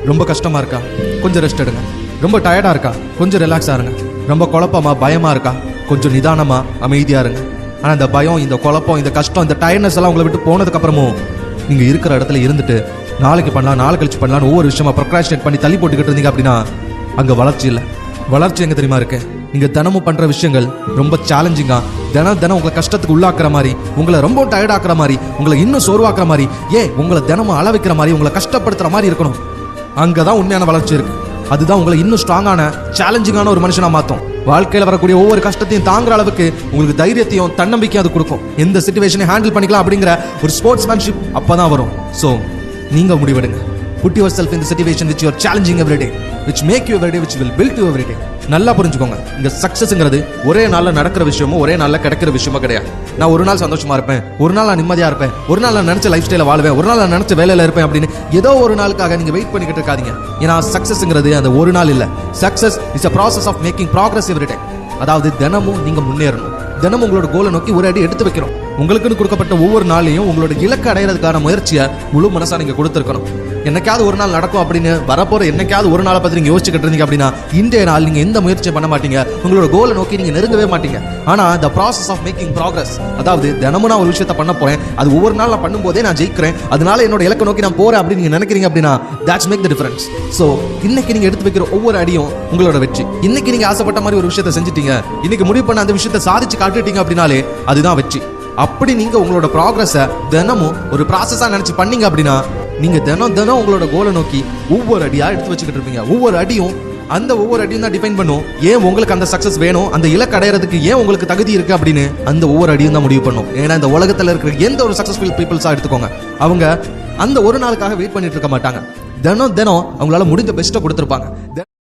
ரொம்ப கஷ்டமா இருக்கா? கொஞ்சம் ரெஸ்ட் எடுங்க. ரொம்ப டயர்டா இருக்கா? கொஞ்சம் ரிலாக்ஸா இருங்க. ரொம்ப குழப்பமா பயமா இருக்கா? கொஞ்சம் நிதானமா அமைதியா இருங்க. ஆனா இந்த பயம், இந்த குழப்பம், இந்த கஷ்டம், இந்த டயர்ட்னஸ் எல்லாம் உங்களை விட்டு போனதுக்கு அப்புறமும் நீங்க இருக்கிற இடத்துல இருந்துட்டு நாளைக்கு பண்ணலாம், நாளை கழிச்சு பண்ணலாம், ஒவ்வொரு விஷயமா ப்ரொக்ராஸ்டினேட் பண்ணி தள்ளி போட்டுக்கிட்டு இருந்தீங்க அப்படின்னா அங்க வளர்ச்சி இல்லை. வளர்ச்சி எங்க தெரியுமா இருக்கு? நீங்க தினமும் பண்ற விஷயங்கள் ரொம்ப சேலஞ்சிங்கா, தினம் உங்களை கஷ்டத்துக்கு உள்ளாக்குற மாதிரி, உங்களை ரொம்ப டயர்ட் ஆக்குற மாதிரி, உங்களை இன்னும் சோர்வாக்குற மாதிரி, உங்களை தினமும் அள வைக்கிற மாதிரி, உங்களை கஷ்டப்படுத்துற மாதிரி இருக்கணும். அங்கதான் உண்மையான வளர்ச்சி இருக்கு. அதுதான் உங்களை இன்னும் ஸ்ட்ராங்கான, சேலஞ்சிங்கான ஒரு மனுஷனா மாத்தும். வாழ்க்கையில வரக்கூடிய ஒவ்வொரு கஷ்டத்தையும் தாங்குற அளவுக்கு உங்களுக்கு தைரியத்தையும் தன்னம்பிக்கையும் அது கொடுக்கும். எந்த சிச்சுவேஷனை ஹேண்டில் பண்ணிக்கலாம் அப்படிங்கிற ஒரு ஸ்போர்ட்ஸ்மேன்ஷிப் அப்பதான் வரும். ஸோ நீங்க முடிவெடுங்க. Put yourself in the situation which you are challenging every day, which make you every day, which will build you every day. நல்லா புரிஞ்சுக்கோங்க, இந்த சக்சஸ்ங்கிறது ஒரே நாள்ல நடக்கிற விஷயமோ ஒரே நாள்ல கிடைக்கிற விஷயமோ கிடையாது. நான் ஒரு நாள் சந்தோஷமா இருப்பேன், ஒரு நாள் நான் நிம்மதியா இருப்பேன், ஒரு நாள் நான் நினைச்ச லைஃப் ஸ்டைல வாழ்வேன், ஒரு நாள் நான் நினைச்ச வேலையில இருப்பேன் அப்படின்னு ஏதோ ஒரு நாளுக்காக நீங்க வெயிட் பண்ணிக்கிட்டு இருக்காதீங்க. ஏன்னா சக்சஸ்ங்கிறது அந்த ஒரு நாள் இல்ல. Success is a process of making progress every day. அதாவது தினமும் நீங்க முன்னேறணும். தினமும் உங்களோட கோலை நோக்கி ஒரு அடி எடுத்து வைக்கணும். உங்களுக்குன்னு கொடுக்கப்பட்ட ஒவ்வொரு நாளையும் உங்களோட இலக்கு அடையிறதுக்கான முயற்சியை முழு மனசா நீங்க கொடுத்துருக்கணும். என்னைக்காவது ஒரு நாள் நடக்கும் அப்படின்னு வரப்போற என்னைக்காவது ஒரு நாளை பத்தி நீங்க யோசிச்சுக்கிட்டு இருந்தீங்க அப்படின்னா இன்றைய நாள் நீங்க எந்த முயற்சியும் பண்ண மாட்டீங்க. உங்களோட கோலை நோக்கி நீங்க நெருங்கவே மாட்டீங்க. ஆனா the process of making progress, அதாவது தினமும் நான் ஒரு விஷயத்தை பண்ண போறேன், அது ஒவ்வொரு நாள் நான் பண்ணும்போதே நான் ஜெயிக்கிறேன், அதனால என்னோட இலக்கை நோக்கி நான் போறேன் அப்படின்னு நீங்க நினைக்கிறீங்க அப்படின்னா that's make the difference. So இன்னைக்கு நீங்க எடுத்து வைக்கிற ஒவ்வொரு அடியும் உங்களோட வெற்றி. இன்னைக்கு நீங்க ஆசைப்பட்ட மாதிரி ஒரு விஷயத்தை செஞ்சுட்டீங்க, இன்னைக்கு முடிவு பண்ண அந்த விஷயத்தை சாதிச்சு காட்டிட்டீங்க அப்படின்னாலே அதுதான் வெற்றி. அப்படி நீங்க உங்களோட ப்ராக்ரஸை தினமும் ஒரு ப்ராசஸா நினைச்சு பண்ணீங்க அப்படின்னா நீங்க தினம் உங்களோட கோலை நோக்கி ஒவ்வொரு அடியா எடுத்து வச்சுக்கிட்டு இருப்பீங்க. ஒவ்வொரு அடியும் தான் டிஃபைன் பண்ணும் ஏன் உங்களுக்கு அந்த சக்சஸ் வேணும், அந்த இலக்கு அடையறதுக்கு ஏன் உங்களுக்கு தகுதி இருக்கு அப்படின்னு. அந்த ஒவ்வொரு அடியும் தான் முடிவு பண்ணும். ஏன்னா இந்த உலகத்துல இருக்கிற எந்த ஒரு சக்சஸ்ஃபுல் பீப்புள்ஸா எடுத்துக்கோங்க, அவங்க அந்த ஒரு நாளுக்காக வெயிட் பண்ணிட்டு இருக்க மாட்டாங்க. தினம் அவங்களால முடிஞ்ச பெஸ்ட்டை கொடுத்துருப்பாங்க.